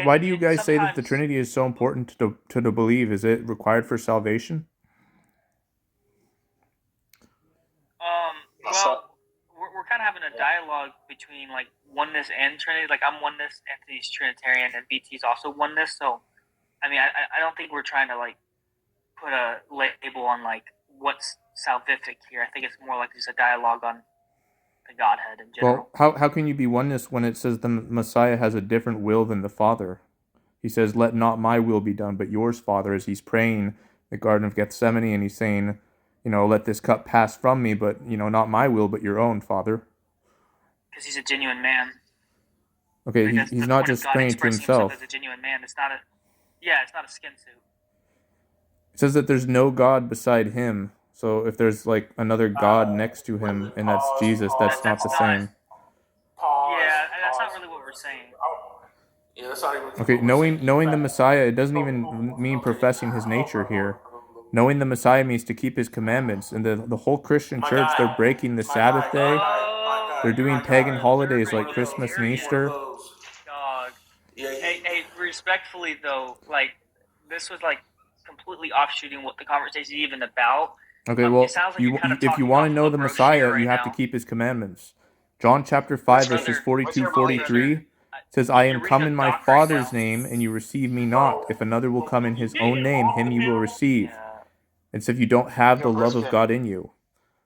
why do you and guys say that the sometimes, Trinity is so important to believe? Is it required for salvation? um, well, we're kind of having a dialogue between like oneness and Trinity. Like I'm oneness, Anthony's Trinitarian, and BT's also oneness. So I mean, I don't think we're trying to like put a label on like what's salvific here. I think it's more like just a dialogue on the Godhead in Well, general. how can you be oneness when it says the Messiah has a different will than the Father? He says, "Let not my will be done, but yours, Father," as he's praying in the Garden of Gethsemane, and he's saying, "Let this cup pass from me, but not my will, but your own, Father." Because he's a genuine man. Okay, Like he's that's he's the not point of just God praying to expressing himself as himself. a genuine man. It's not a yeah, it's not a skin suit. It says that there's no God beside him. So if there's like another God next to him, and that's Jesus, That that's not that's the not same. yeah, that's not really what we're saying. Yeah, that's not even Okay, what we're saying. knowing the Messiah, it doesn't even mean professing his nature here. Knowing the Messiah means to keep his commandments, and the whole Christian My church, they're guy, breaking the my guy, Sabbath my day. guy, my They're guy, You're doing my pagan guy. holidays One like of observant. those. Christmas and Period. One of Easter. those. Dog. Yeah, Hey, respectfully though, like this was like completely offshooting what the conversation is even about. Okay, It well, sounds like you're kind of if you talking want to off of know a the brochure Messiah, right you have to now. keep his commandments. John chapter Well, 5, verses brother, 42, brother, 43 says, "I am you're reading come a in my doc right now. Father's name, and you receive me not. bro. If another will come in You his own didn't name, walk him with you will him. receive." Yeah. It's if you don't have Yo, the love of Briskin, God in you.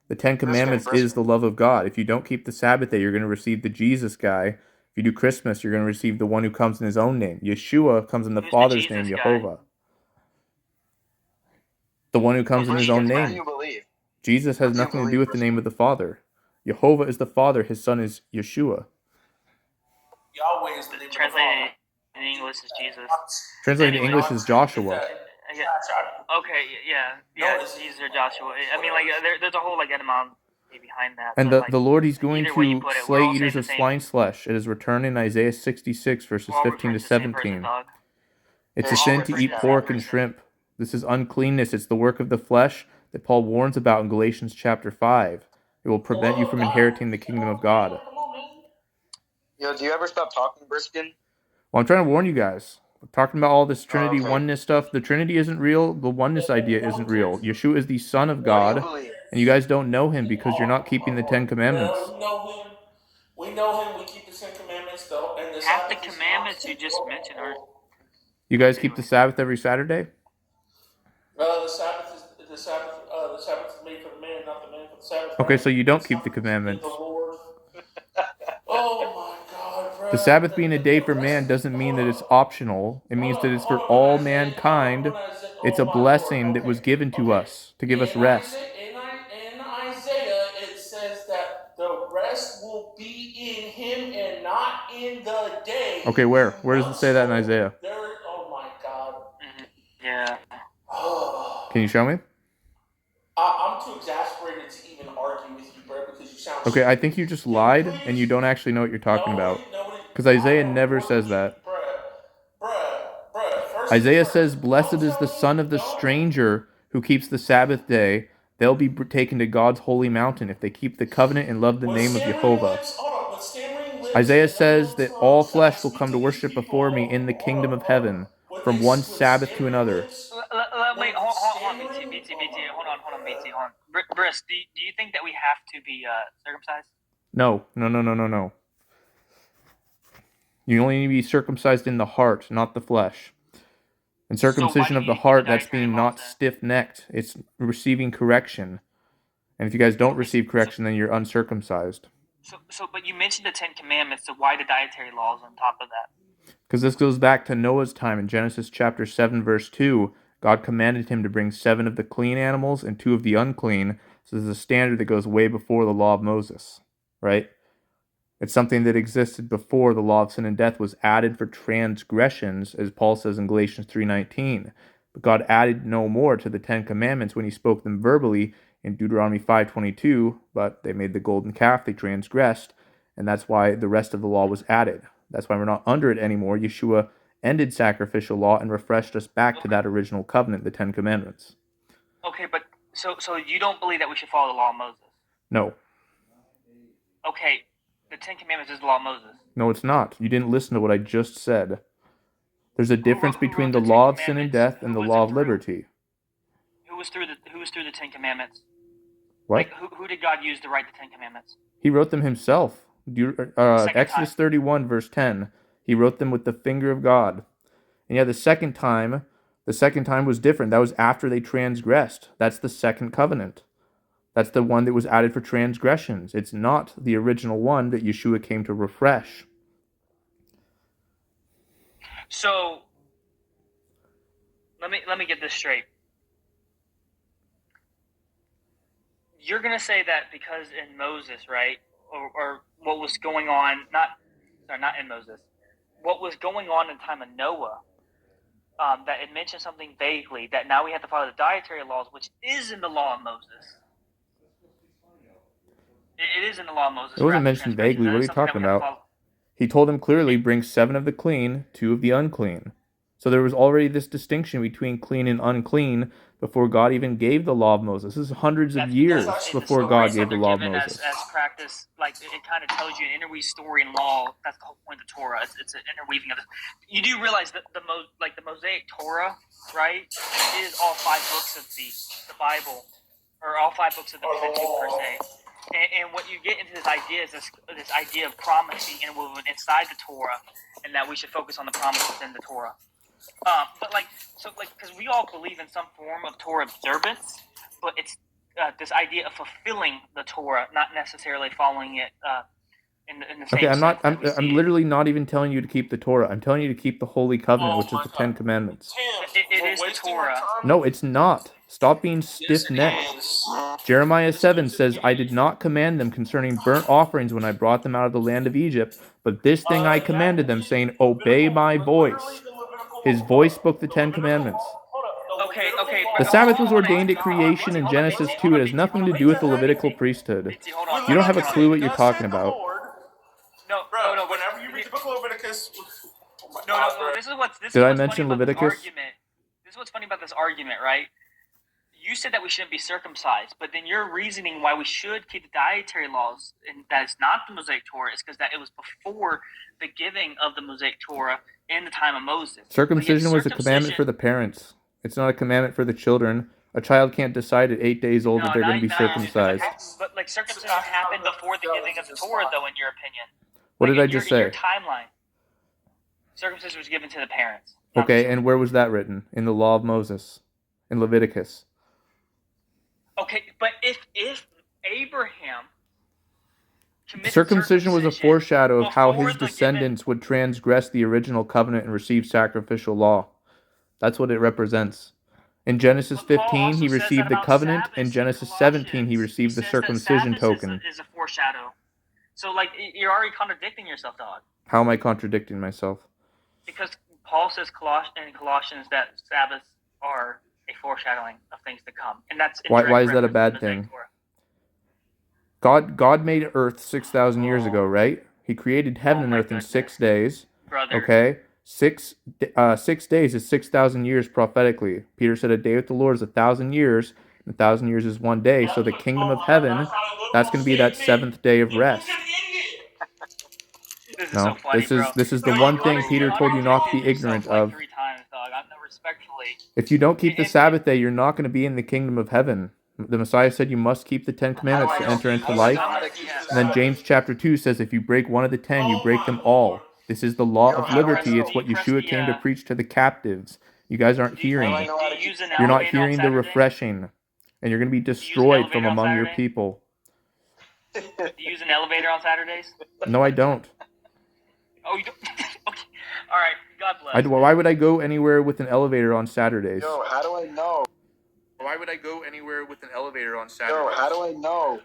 The Ten Briskin, Commandments is Briskin. the love of God. If you don't keep the Sabbath day, you're going to receive the Jesus guy. If you do Christmas, you're going to receive the one who comes in his own name. Yeshua comes in the Who's the Father's name, Jesus guy? Jehovah. The one who Who's comes the in his own Jesus What do guy? name. you believe? Jesus has What do you nothing to do believe, with the name Briskin? of the Father. Jehovah is the Father. His son is Yeshua. Yahweh is the name of the Father. Translated in English is Jesus. Translated in Anyways, English is Joshua. okay, yeah, Jesus or Joshua. I mean, like there's a whole like etymology behind that, And but the, like the Lord, he's going either way you to put it, we're slay all saying eaters the of same. swine's flesh. It is returned in Isaiah 66, We're verses all 15 referring to to the same person, 17. dog. It's Hey, a We're all sin to Shift, referring eat to the yeah. same pork and person. shrimp. This is uncleanness. It's the work of the flesh that Paul warns about in Galatians chapter 5. It will prevent you from inheriting the kingdom of God. Yo, do you ever stop talking, Briskin? Well, I'm trying to warn you guys. We're talking about all this Oh, Trinity okay. oneness stuff. The Trinity isn't real. The oneness idea isn't real. Yeshua is the Son of What do you God, believe? and you guys don't know him because you're not keeping the Ten Yeah, Commandments. we know him. We know him. We keep the Ten Commandments, though, and the Half the Sabbath is not. commandments you just mentioned aren't. You guys keep the Anyways, Sabbath every Saturday? The Sabbath is the Sabbath. The Sabbath is made for the man, not the man for the Sabbath, Okay, right? so you don't It's keep not the in the commandments. Lord. Oh my God, The bro! Sabbath being a day for man doesn't mean that it's optional. It means that it's for Hold on, all Isaiah. mankind. Isaiah. It's Oh a my Lord. blessing that was Okay, given to okay. us to give us rest. In Isaiah, it says that the rest will be in Him and not in the day. Okay, where? You Where does it say that in nuts. Isaiah? There. Oh my God. yeah. Can you show me? I'm too exasperated to even argue with you, bro, because you sound Okay, I stupid. think you just Can you lied and you please? don't actually know what you're talking Nobody. about. Because Isaiah I know never more than says you, that. bruh. First things Isaiah first. says, "Blessed Don't is the tell son me. of the Don't. stranger who keeps the Sabbath day. They'll be taken to God's holy mountain if they keep the covenant and love the With name of stammering Jehovah." lips. Hold on. With stammering lips Isaiah and says unknown that all tongues that I flesh will speak come to to these worship people. before me in the kingdom of Hold on. heaven, With from one with Sabbath to stammering another. lips. Let me With hold on, stammering. Oh BT, my hold on, Lord, BT, bro. hold on. Briss, do you think that we have to be circumcised? No, no, no, no, no, no. You only need to be circumcised in the heart, not the flesh. And So why circumcision do of you the keep the heart, that's dietary being laws not then? stiff necked. It's receiving correction. And if you guys don't Okay, receive correction, then you're uncircumcised. but you mentioned the Ten Commandments, so why the dietary laws on top of that? Because this goes back to Noah's time in Genesis chapter 7, verse 2. God commanded him to bring 7 of the clean animals and 2 of the unclean. So there's a standard that goes way before the law of Moses, right? It's something that existed before the law of sin and death was added for transgressions, as Paul says in Galatians 3:19. But God added no more to the 10 commandments when he spoke them verbally in Deuteronomy 5:22, but they made the golden calf, they transgressed, and that's why the rest of the law was added. That's why we're not under it anymore. Yeshua ended sacrificial law and refreshed us back to that original covenant, the 10 commandments. Okay, but so you don't believe that we should follow the law of Moses? No. Okay, the Ten Commandments is the law of Moses. No, it's not. You didn't listen to what I just said. There's a difference who between wrote the the law Ten of sin and Commandments? death and Who the was law it of through? liberty. Who was through the Ten Commandments? What? Like who did God use to write the Ten Commandments? He wrote them himself. Second Exodus time. 31, verse 10. He wrote them with the finger of God. And yeah, the second time was different. That was after they transgressed. That's the second covenant. That's the one that was added for transgressions. It's not the original one that Yeshua came to refresh. So let me get this straight. You're gonna say that because in Moses, right, or what was going on? Not in Moses. What was going on in the time of Noah? That it mentioned something vaguely that now we have to follow the dietary laws, which is in the law of Moses. It is in the law of Moses. It wasn't mentioned vaguely. What are you talking about? He told him clearly, bring 7 of the clean, 2 of the unclean. So there was already this distinction between clean and unclean before God even gave the law of Moses. This is hundreds of years before God gave the law of Moses. As practice, like it kind of tells you an interweave story and law. That's the whole point of the Torah. It's an interweaving of this. You do realize that the Mosaic Torah, right, is all 5 books of the Bible, or all 5 books of the Pentateuch per se. And what you get into this idea is this idea of promise being interwoven inside the Torah, and that we should focus on the promises in the Torah. But because we all believe in some form of Torah observance, but it's this idea of fulfilling the Torah, not necessarily following it in the same. Okay, I'm literally not even telling you to keep the Torah. I'm telling you to keep the Holy Covenant, which is the 10 Commandments. It is the Torah. No, it's not. Stop being stiff-necked. Jeremiah 7 says, I did not command them concerning burnt offerings when I brought them out of the land of Egypt, but this thing I commanded them, saying, obey my voice. His voice spoke the 10 Commandments. Okay. The Sabbath was ordained at creation in Genesis 2. It has nothing to do with the Levitical priesthood. You don't have a clue what you're talking about. No. Whenever you read the book of Leviticus, Did I mention Leviticus? This is what's funny about this argument, right? You said that we shouldn't be circumcised, but then your reasoning why we should keep the dietary laws, and that is not the Mosaic Torah, is because that it was before the giving of the Mosaic Torah in the time of Moses. Circumcision was a commandment for the parents. It's not a commandment for the children. A child can't decide at 8 days old that they're going to be circumcised. But circumcision happened before the giving of the Torah, though, in your opinion. What did I just say? In your timeline, circumcision was given to the parents. Okay, and where was that written? In the law of Moses, in Leviticus. Okay, but if Abraham circumcision was a foreshadow of how his descendants would transgress the original covenant and receive sacrificial law. That's what it represents. In Genesis 15, he received the covenant. In Genesis 17, he received the circumcision token. Is a foreshadow. So, you're already contradicting yourself, dog. How am I contradicting myself? Because Paul says in Colossians that Sabbaths are a foreshadowing of things to come, and that's why is that a bad thing? God made Earth 6,000 years ago, right? He created heaven and earth in 6 days. Brother. Okay, 6 days is 6,000 years prophetically. Peter said a day with the Lord is 1,000 years. 1,000 years is 1 day. So the kingdom of heaven, that's going to be that 7th day of rest. This is the one thing Peter told you not to be ignorant of. If you don't keep the Sabbath day, you're not going to be in the kingdom of heaven. The Messiah said you must keep the 10 Commandments to enter into life. And then James chapter 2 says if you break one of the 10, you break them all. This is the law of liberty. It's what Yeshua came to preach to the captives. You guys aren't hearing. You're not hearing the refreshing. And you're going to be destroyed from among your people. Do you use an elevator on Saturdays? No, I don't. Oh, you don't? Okay. All right. God bless. Why would I go anywhere with an elevator on Saturdays? Yo, how do I know? Why would I go anywhere with an elevator on Saturdays? Yo, how do I know?